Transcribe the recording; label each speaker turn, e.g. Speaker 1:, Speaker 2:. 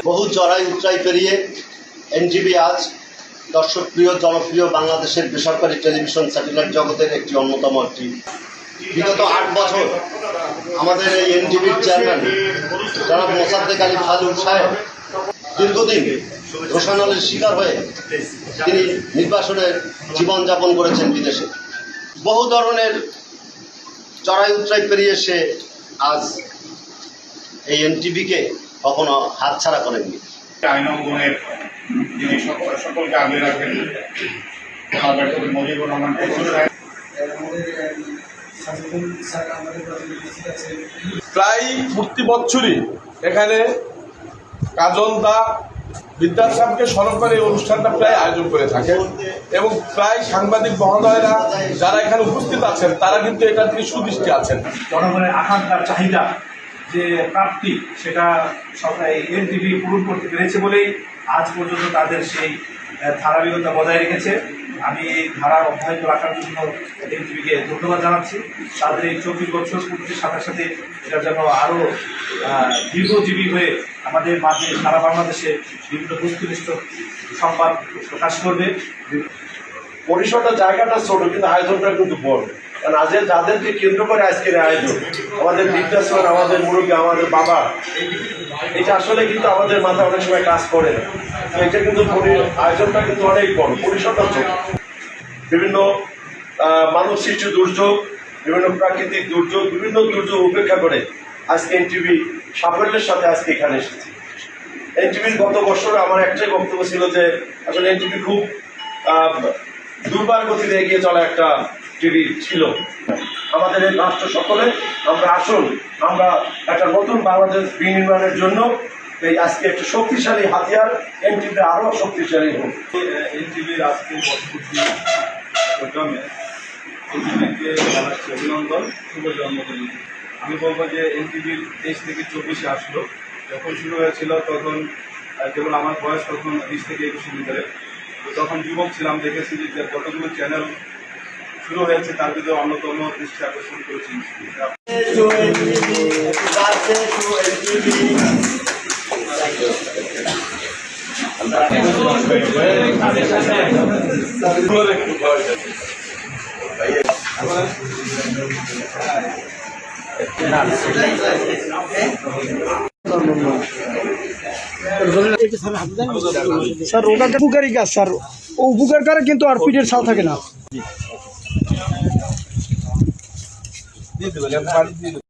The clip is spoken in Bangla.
Speaker 1: বহু চড়াই উতরাই পেরিয়ে এনটিভি আজ দর্শক প্রিয় জনপ্রিয় বাংলাদেশের বেসরকারি টেলিভিশন স্যাটেলাইট জগতের একটি অন্যতম একটি। বিগত 8 বছর আমাদের এই এনটিভির চেয়ারম্যান জনাব মোসাদ্দেক আলী ফাজুল সাহেব দীর্ঘদিন রোশানলের শিকার হয়ে তিনি নির্বাসনের জীবনযাপন করেছেন বিদেশে। বহু ধরনের চড়াই উতরাই পেরিয়ে সে আজ এই এনটিভিকে কখনো হাতছাড়া করেননি।
Speaker 2: আইনগুণের যিনি সকলকে আগলে রাখবেন মুজিবুর রহমান
Speaker 3: প্রায় প্রতি বছরই এখানে কাজল দা বিদ্যাসাগরকে স্মরণ করে এই অনুষ্ঠানটা প্রায় আয়োজন করে থাকে এবং প্রায় সাংবাদিক মহোদয়রা যারা এখানে উপস্থিত আছেন তারা কিন্তু এটার দিকে সুদৃষ্টি আছেন।
Speaker 4: জনগণের আকাঙ্ক্ষার চাহিদা যে প্রাপ্তি সেটা সবাই এনটিভি পূরণ করতে পেরেছে বলেই আজ পর্যন্ত তাদের সেই ধারাবাহিকতা বজায় রেখেছে। আমি এই ধারা অব্যাহত রাখার জন্য এনটিভিকে ধন্যবাদ জানাচ্ছি। তাদের এই 24 বছর পূর্তির সাথে সাথে এটা যেন আরও দীর্ঘজীবী হয়ে আমাদের মাঝে সারা বাংলাদেশে বিভিন্ন বস্তুনিষ্ঠ সংবাদ প্রকাশ করবে।
Speaker 3: পরিসরটা জায়গাটা ছোট কিন্তু আয়োজনটা কিন্তু বড়, কারণ আজকে যাদেরকে কেন্দ্র করে আজকের আয়োজন আমাদের বিদ্যাসাগর, আমাদের মুরব্বী, আমাদের বাবা, এটা আসলে কিন্তু আমাদের মাথায় অনেক সময় কাজ করে না। এটা কিন্তু আয়োজনটা কিন্তু অনেক বড়, পরিসরটা ছোট। বিভিন্ন মানব সৃষ্ট দুর্যোগ, বিভিন্ন প্রাকৃতিক দুর্যোগ, বিভিন্ন দুর্যোগ উপেক্ষা করে আজকে এনটিভি সাফল্যের সাথে আজকে এখানে এসেছি। এনটিভির গত বছরে আমার একটাই বক্তব্য ছিল যে আসলে এনটিভি খুব দুর্বার গতিতে এগিয়ে চলা একটা টিভি ছিল। আমাদের এই রাষ্ট্র সকলে আমরা আসুন, আমরা একটা নতুন বাংলাদেশ বিনির্মাণের জন্য এই আজকে একটা শক্তিশালী হাতিয়ার এনটিভি আরও শক্তিশালী হোক।
Speaker 4: এনটিভির আজকের পরবর্তী প্রোগ্রামে এনটিভিকে জানাচ্ছি অভিনন্দন, শুভ জন্মদিন। আমি বলবো যে এনটিভির 23 থেকে 24-এ আসলো, যখন শুরু হয়েছিল তখন কেবল আমার বয়স তখন 20 থেকে 21-এর ভিতরে। তখন যুবক ছিলাম, দেখেছি যে যতগুলো চ্যানেল শুরু হয়েছে তার ভিতরে অন্যতম দৃষ্টি আকর্ষণ করেছি।
Speaker 5: স্যার ওটা উপকারী কাজ স্যার, ও উপকার করে কিন্তু আর পিঠের ছাল থাকে না।